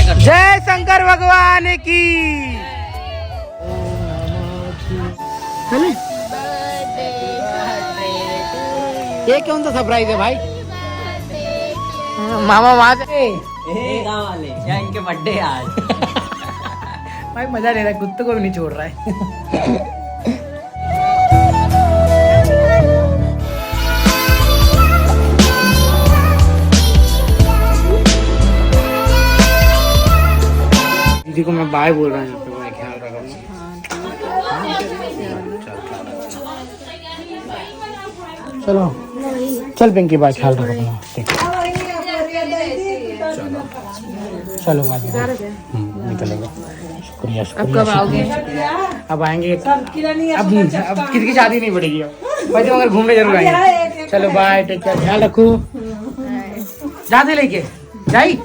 जय शंकर भगवान की। ये कौन सा सरप्राइज है भाई? मामा वहां से गाँव वाले या इनके बर्थडे आज। भाई मजा ले रहा है, कुत्ते को भी नहीं छोड़ रहा है। दीदी को मैं बाय बोल रहा हूँ, मैं ख्याल रखा। चलो चल पिंकी बाय, ख्याल रखो अपना। ठीक है चलो बाजी निकलेगा। शुक्रिया शुक्रिया। अब आओगे? अब आएंगे। अब किसी की शादी नहीं पड़ेगी भाई, तुम अगर घूमने जरूर आएंगे। चलो बाय, टेक केयर, ख्याल रखो। जाते लेके जाई।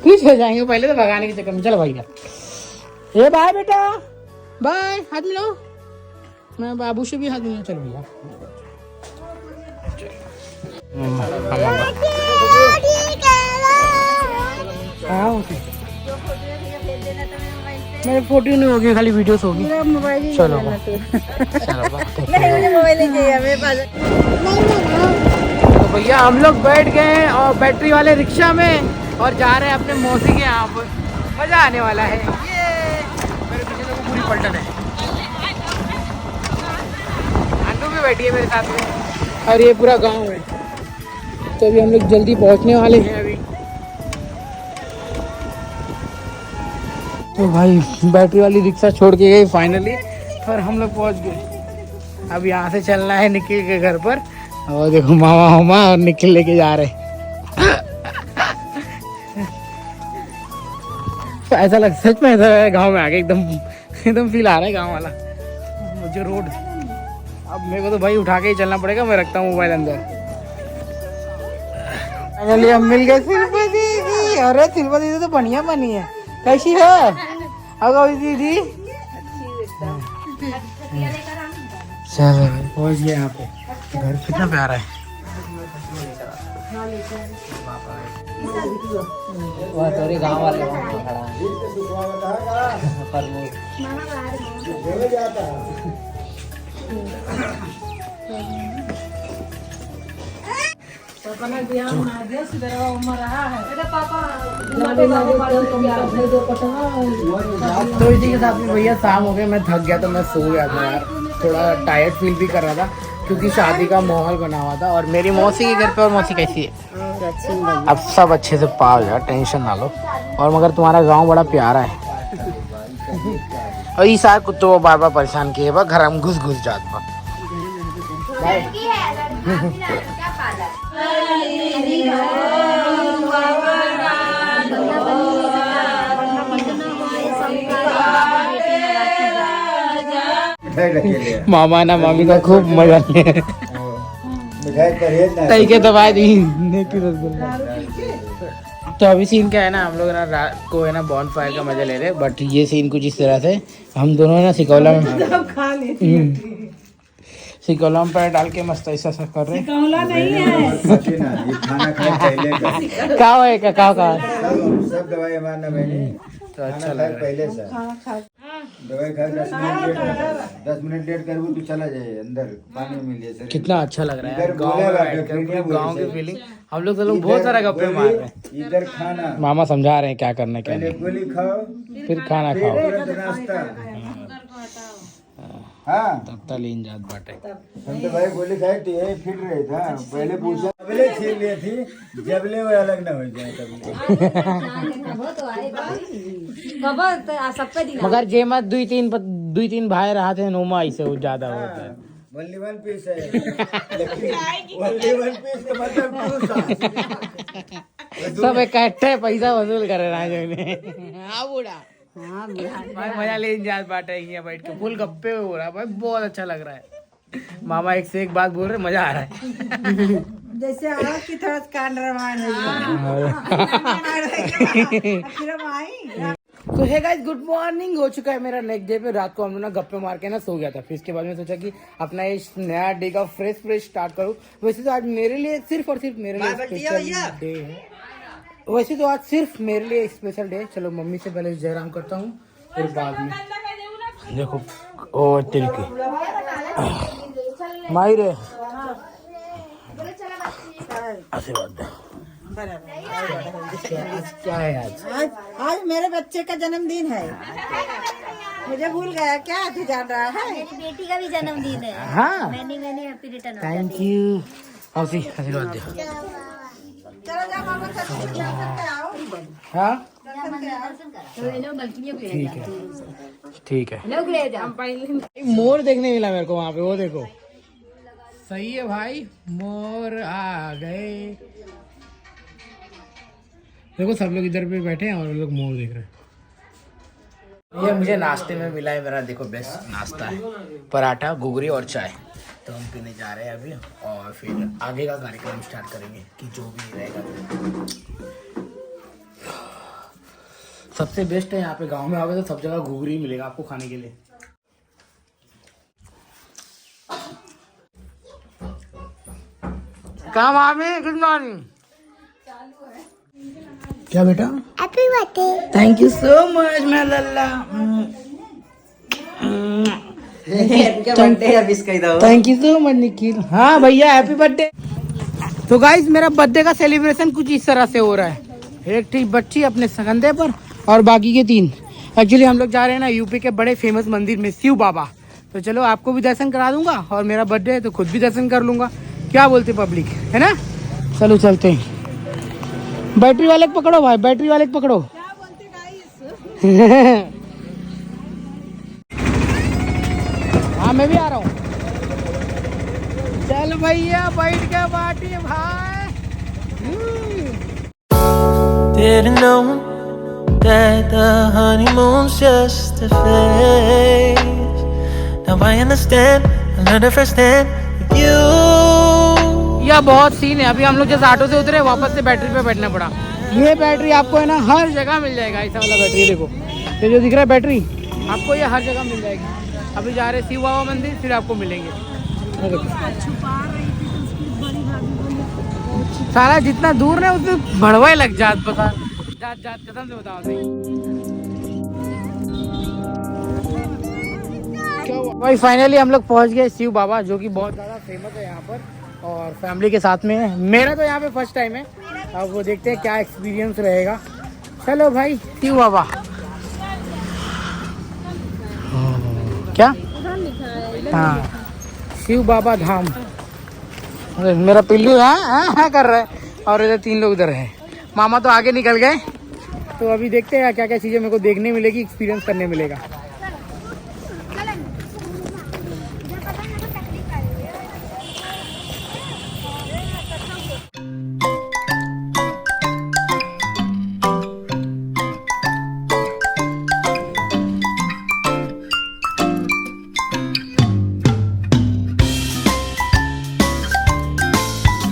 खुश हो जाएंगे, पहले तो भगाने के चक्कर में। चलो भाई ये बाय बेटा, बाय, हाथ मिलाओ। मैं बाबू से भी हाथ मिलाऊं। चलो भैया मेरे फोटो नहीं होगी, खाली वीडियोस होगी। चलो तो भैया हम लोग बैठ गए और बैटरी वाले रिक्शा में और जा रहे हैं अपने मौसी के यहाँ पर। मजा आने वाला है। ये मेरे पीछे तो पूरी पलटन है। अन्नू भी बैठी है मेरे साथ में और ये पूरा गांव है। तो अभी हम लोग जल्दी पहुंचने वाले हैं अभी। तो भाई बैटरी वाली रिक्शा छोड़ के गई फाइनली, और हम लोग पहुंच गए। अब यहाँ से चलना है निखिल के घर पर। और देखो मामा मामा और निखिल लेके जा रहे। तो ऐसा लग, सच में ऐसा है गांव में आके एकदम फील आ रहा है गांव वाला। मुझे रोड अब मेरे को तो भाई उठा के ही चलना पड़ेगा। मैं रखता हूँ मोबाइल अंदर। फाइनली हम मिल गए शिल्पा दीदी। अरे शिल्पा दीदी तो बढ़िया बनी है। कैसी है अब दीदी? चलो पहुंच गए यहाँ पे। घर कितना प्यारा है। वह तेरे गाँव वाले खड़ा तो इसी के साथ में भैया शाम हो गया, मैं थक गया तो मैं सो गया था यार। थोड़ा टायर्ड फील भी कर रहा था क्योंकि शादी का माहौल बना हुआ था। और मेरी मौसी के घर पे। और मौसी कैसी है? अब सब अच्छे से पाओ यार, टेंशन ना लो। और मगर तुम्हारा गांव बड़ा प्यारा है। और ये सारे कुत्तों को बार बार परेशान किए बा, घर में घुस जात बा। मामा ना मामी का खूब मजा ले। दबा दी। तो अभी सीन क्या है ना, हम लोग ना रात को है ना बॉन फायर का मजा ले रहे हैं। बट ये सीन कुछ इस तरह से, हम दोनों ना सिकौला में पैर डाल के मस्त ऐसा कर रहे हैं। सिकौला नहीं है, खाना खाए पहले का काव है का काव का सब दवाई मारना मैंने। तो अच्छा लग पहले से दवाई खा 10 मिनट लेट कर वो तो चला जाए अंदर पानी में मिल जाए। कितना अच्छा लग रहा है गाँव की फीलिंग। हम लोग बहुत सारा गप्पे मार रहे हैं। इधर खाना मामा समझा रहे हैं क्या करना है क्या नहीं। गोली खाओ फिर खाना खाओ। हाँ तब तक लीन जात बाटे। हम तो भाई गोली खाए थे फिट रहे था। पहले पूछा पहले छीन लिए थी जबले वो अलग ना हो जाए। मगर जे मत दुई तीन भाई रहा थे नोमा ऐसे वो ज्यादा होता है। ओनली वन पीस है। ओनली वन पीस का मतलब सब इकट्ठे पैसा वसूल कर रहा है। हाँ बूढ़ा भाई मजा ले जात बाटे यहाँ बैठ के फुल गप्पे हो रहा है भाई। बहुत अच्छा लग रहा है। मामा एक से एक बात बोल रहे, मजा आ रहा है। जैसे की थोड़ा कांड तो है गाइस, गुड मॉर्निंग। हो चुका है मेरा नेक्स्ट डे पे। रात को हम लोग ना गप्पे मार के ना सो गया था। फिर इसके बाद में सोचा कि अपना इस नया डे का फ्रेश स्टार्ट करूँ। वैसे तो आज मेरे लिए सिर्फ और सिर्फ मेरे लिए स्पेशल डे है। वैसे तो आज सिर्फ मेरे लिए स्पेशल डे। चलो मम्मी से पहले जयराम करता हूँ, फिर बाद में देखो। ओ तेरी की माहिर है, आशीर्वाद। क्या है आज मेरे बच्चे का जन्मदिन है। मुझे भूल गया क्या? तू जान रहा है? मेरी बेटी का भी जन्मदिन है। हाँ, मैंने हैप्पी रिटर्न। Thank you. आशीर्वाद दे। चलो जाओ मामा से आओ। हाँ ठीक है। ठीक है। मोर देखने मिला मेरे को वहाँ पे, वो देखो। सही है भाई, मोर आ गए। देखो सब लोग इधर पे बैठे हैं और लोग मोर देख रहे हैं। ये मुझे नाश्ते में मिला है, मेरा देखो बेस्ट नाश्ता है, पराठा, घुघरी और चाय। तो हम पीने जा रहे हैं अभी, और फिर आगे का कार्यक्रम स्टार्ट करेंगे कि जो भी रहेगा। सबसे बेस्ट है यहाँ पे, गांव में आओगे तो सब जगह घुघरी मिलेगा आपको खाने के लिए। काम आमे, गुड मॉर्निंग। क्या बेटा? Happy birthday. Thank you so much मेरा लल्ला। Thank you so much Nikhil. हाँ भैया हैप्पी बर्थडे। तो गाइस मेरा बर्थडे का सेलिब्रेशन कुछ इस तरह से हो रहा है। एक ठीक बच्ची अपने कंधे पर और बाकी के 3। एक्चुअली हम लोग जा रहे हैं ना यूपी के बड़े फेमस मंदिर में, शिव बाबा। तो चलो आपको भी दर्शन करा दूंगा, और मेरा बर्थडे है तो खुद भी दर्शन कर लूंगा। क्या बोलते पब्लिक, है ना? चलो चलते हैं। बैटरी वाले को पकड़ो भाई, बैटरी वाले को पकड़ो। क्या बोलते गाइस? हाँ मैं भी आ रहा हूँ। चल भैया बैठ के बाटी भाई। Didn't know that the honeymoon's just a phase. Now I understand, I learned it firsthand with you. यह बहुत सीन है। अभी हम लोग जैसे ऑटो से उतरे, वापस से बैटरी पे बैठना पड़ा। ये बैटरी आपको है ना हर जगह मिल जाएगा। ऐसा वाला बैटरी देखो, ये जो दिख रहा है बैटरी, आपको ये हर जगह मिल जाएगी। अभी जा रहे शिव बाबा मंदिर, फिर आपको मिलेंगे। सारा जितना दूर है उतने भड़वा लग जात, बता जात जात खत्म से बताओ क्या हुआ भाई। फाइनली हम लोग पहुंच गए शिव बाबा, जो कि बहुत ज़्यादा फेमस है यहाँ पर, और फैमिली के साथ में है। मेरा तो यहाँ पे फर्स्ट टाइम है, अब वो देखते हैं क्या एक्सपीरियंस रहेगा। चलो भाई शिव बाबा। क्या? हाँ शिव बाबा धाम। मेरा पिल्लू है कर रहा है, और इधर 3 लोग इधर है। मामा तो आगे निकल गए। तो अभी देखते हैं क्या क्या चीज़ें मेरे को देखने मिलेगी, एक्सपीरियंस करने मिलेगा।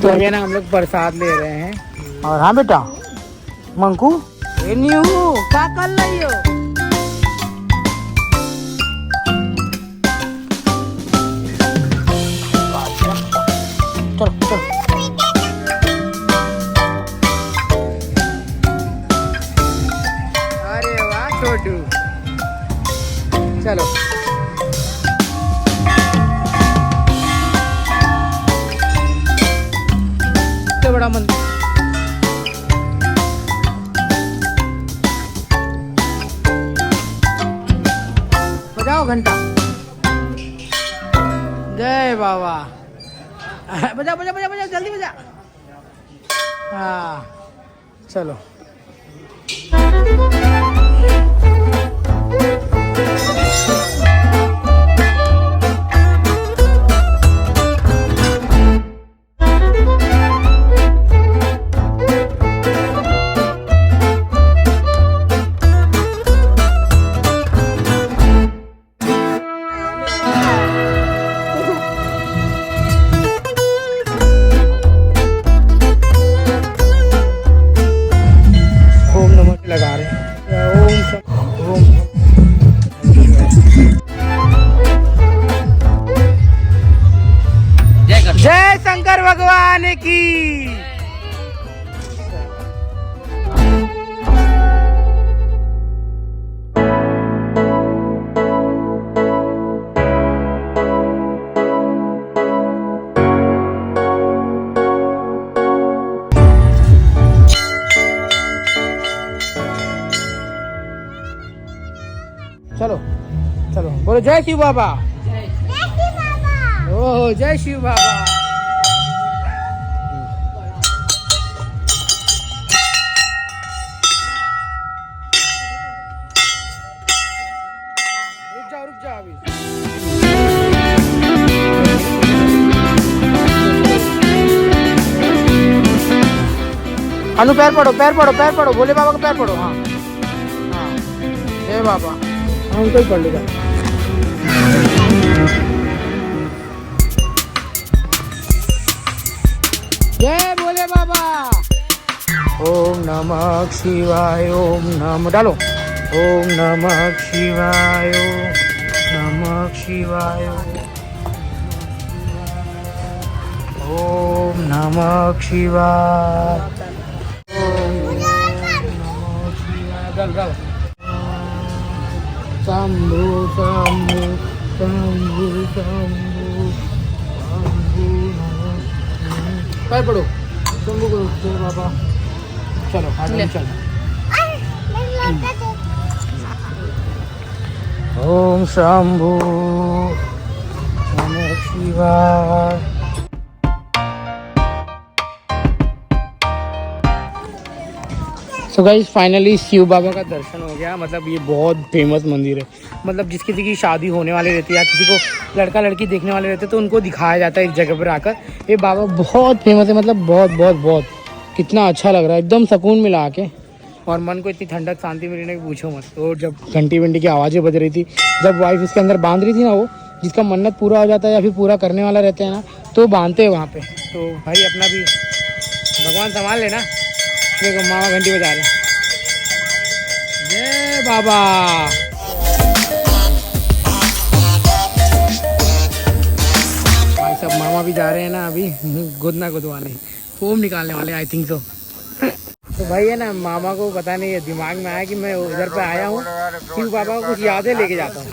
तो अभी ना हम लोग प्रसाद ले रहे हैं। और हाँ बेटा मंकू क्या कर रही हो? चलो चलो। अरे वाह छोटू, चलो। बड़ा मंदिर, बजाओ घंटा। जय बाबा। बजा बजा बजा बजा, जल्दी बजा। हाँ चलो। लगा रहे जय शिव बाबा। ओह जय शिव बाबा। रुक जा अभी। अनु पैर पड़ो, पैर पड़ो, पैर पड़ो, भोले बाबा का पैर पड़ो। हाँ हाँ जय बाबा। हाँ उनको ही पढ़ लेगा। जय भोले बाबा। ओम नमः शिवाय। ओम नमः डालो। ओम नमः शिवाय। ओम नमः शिवाय। ओम नमः शिवाय। शंभु शंभु शंभु शंभु शंभु। पैर पड़ो, शंभु करो जय बाबा। चलो आगे चलो। ओम शंभु नमः शिवाय। सो गाइस फाइनली शिव बाबा का दर्शन हो गया। मतलब ये बहुत फेमस मंदिर है। मतलब जिस किसी की शादी होने वाली रहती है या किसी को लड़का लड़की देखने वाले रहते हैं तो उनको दिखाया जाता है एक जगह पर आकर। ये बाबा बहुत फेमस है। मतलब बहुत बहुत बहुत कितना अच्छा लग रहा है, एकदम सुकून मिला आके। और मन को इतनी ठंडक शांति मिली ना कि पूछो मत। तो जब घंटी वंटी की आवाज़ें बज रही थी, जब वाइफ इसके अंदर बांध रही थी ना, वो जिसका मन्नत पूरा हो जाता है या फिर पूरा करने वाला रहता है ना, तो बांधते हैं वहाँ पे। तो भाई अपना भी भगवान संभाल लेना। देखो मामा घंटी बजा रहे हैं। जय बाबा। भाई सब मामा भी जा रहे हैं ना अभी गुदना गुदवाने, फोम निकालने वाले आई थिंक सो। तो भाई है ना, मामा को पता नहीं है, दिमाग में आया कि मैं उधर पे आया हूँ, शिव बाबा को कुछ यादें लेके जाता हूँ।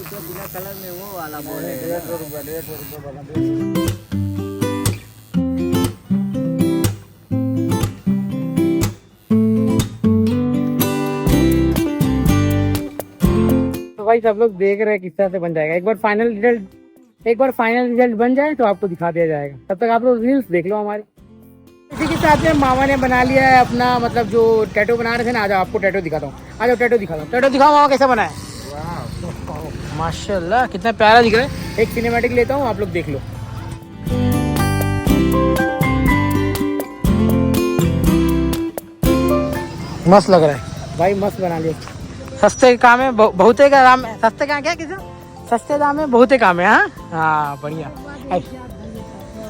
तो भाई सब लोग देख रहे हैं किस तरह से बन जाएगा। एक बार फाइनल रिजल्ट बन जाए तो आपको दिखा दिया जाएगा। तब तक आप लोग रील्स देख लो हमारी। इसी के साथ में मामा ने बना लिया है अपना, मतलब जो टैटू बना रहे थे ना। आज आपको टैटू दिखाता हूँ। आ जाओ टैटू दिखाता हूँ। टैटू दिखाओ मामा कैसा बना है। माशाल्लाह कितना प्यारा दिख रहा है। एक सिनेमैटिक लेता हूँ, आप लोग देख लो। मस्त लग रहा है भाई, मस्त बना लिया। सस्ते काम है बहुते का दाम है। सस्ते का क्या किसी सस्ते दाम में बहुते काम है। हाँ बढ़िया।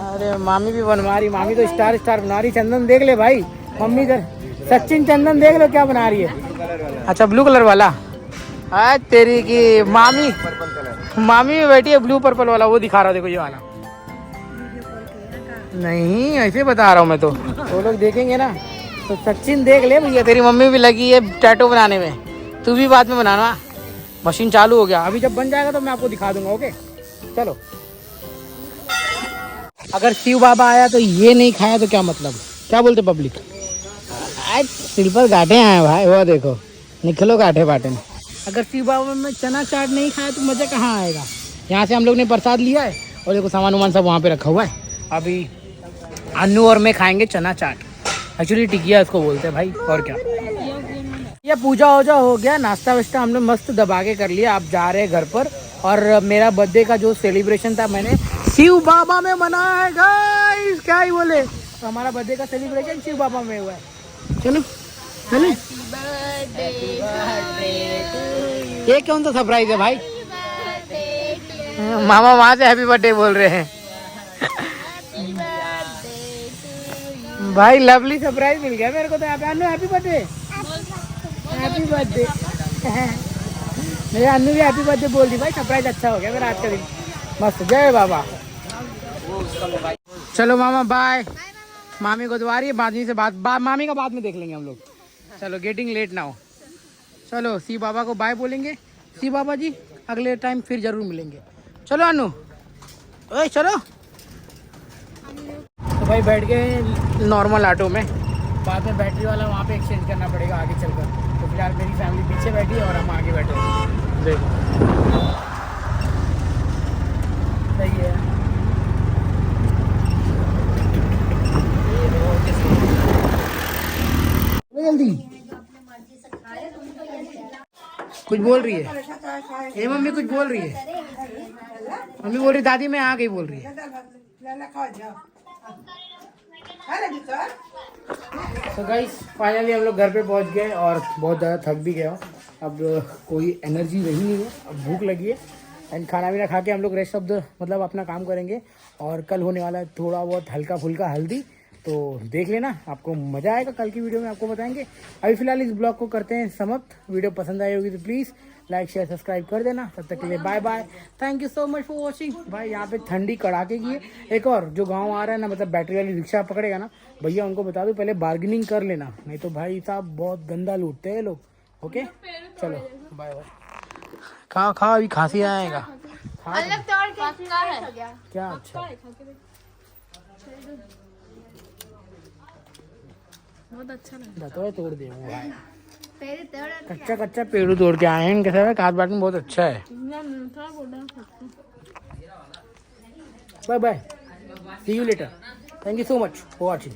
अरे मामी भी बनवा रही। मामी तो स्टार बना रही। चंदन देख ले भाई, मम्मी इधर सचिन चंदन देख लो क्या बना रही है। अच्छा ब्लू कलर वाला। आज तेरी की मामी भी बैठी है ब्लू पर्पल वाला, वो दिखा रहा। देखो ये वाला नहीं, ऐसे बता रहा हूँ मैं। तो वो लोग देखेंगे ना तो सचिन देख ले भैया, तेरी मम्मी भी लगी है टैटू बनाने में, तू भी बाद में बनाना। मशीन चालू हो गया, अभी जब बन जाएगा तो मैं आपको दिखा दूंगा। ओके चलो। अगर शिव बाबा आया तो ये नहीं खाया तो क्या मतलब, क्या बोलते पब्लिक। आज सिर पर गांठे आए भाई, वो देखो निकलो गांठे बाटे में। अगर शिव बाबा में चना चाट नहीं खाया तो मजा कहाँ आएगा। यहाँ से हम लोग ने प्रसाद लिया है और देखो सामान वामान सब वहाँ पे रखा हुआ है। अभी अन्नू और मैं खाएंगे चना चाट। एक्चुअली टिकिया इसको बोलते हैं भाई। और क्या, ये पूजा वूजा हो गया, नाश्ता वास्ता हमने मस्त दबा के कर लिया। आप जा रहे हैं घर पर। और मेरा बर्थडे का जो सेलिब्रेशन था मैंने शिव बाबा में मनाया है गाइस। क्या ही बोले, तो हमारा बर्थडे का सेलिब्रेशन शिव बाबा में हुआ है। चलो चलो। ये कौन सा सरप्राइज है भाई। मामा वहाँ से हैप्पी बर्थडे बोल रहे हैं भाई। लवली सरप्राइज मिल गया मेरे को तो यहाँ पे। Annu happy birthday, happy birthday. मेरे अन्नू भी हैप्पी बर्थडे बोल दी भाई। सरप्राइज अच्छा हो गया मेरा आज का दिन, मस्त। जय बाबा। चलो मामा बाय। मामी को द्वारी है, मामी से मामी का बाद में देख लेंगे हम लोग। चलो गेटिंग लेट ना हो। चलो शिव बाबा को बाय बोलेंगे। शिव बाबा जी अगले टाइम फिर जरूर मिलेंगे। चलो अन्नू, ओए चलो। तो भाई बैठ गए नॉर्मल ऑटो में, बाद में बैटरी वाला वहाँ पे एक्सचेंज करना पड़ेगा आगे चलकर। तो फिलहाल मेरी फैमिली पीछे बैठी है और हम आगे बैठे हैं। देखो सही है। जल्दी कुछ बोल रही है ये मम्मी, कुछ बोल रही है मम्मी, बोल रही दादी मैं आ गई बोल रही है। तो गाइस फाइनली हम लोग घर पे पहुंच गए और बहुत ज़्यादा थक भी गया। अब कोई एनर्जी रही नहीं है, अब भूख लगी है एंड खाना पीना खा के हम लोग रेस्ट ऑफ द मतलब अपना काम करेंगे। और कल होने वाला है थोड़ा बहुत हल्का फुल्का हल्दी, तो देख लेना, आपको मज़ा आएगा। कल की वीडियो में आपको बताएंगे। अभी फिलहाल इस ब्लॉग को करते हैं समाप्त। वीडियो पसंद आई होगी तो प्लीज़ लाइक शेयर सब्सक्राइब कर देना। तब तक के लिए bye bye, thank you so much for watching. भाई यहाँ पे ठंडी कड़ाके की है। एक और जो गांव आ रहा है ना, मतलब बैटरी वाली रिक्शा पकड़ेगा ना भैया, उनको बता दो पहले बार्गेनिंग कर लेना, नहीं तो भाई साहब बहुत गंदा लूटते हैं लोग। ओके चलो बाय बाय। खा खा अभी खांसी आएगा क्या? अच्छा बहुत अच्छा लगा। तो तोड़ दे भाई, कच्चा कच्चा पेड़ू तोड़ के आए हैं इनके साथ। खाद बाट में बहुत अच्छा है। Bye bye, see you later, thank you so much for watching.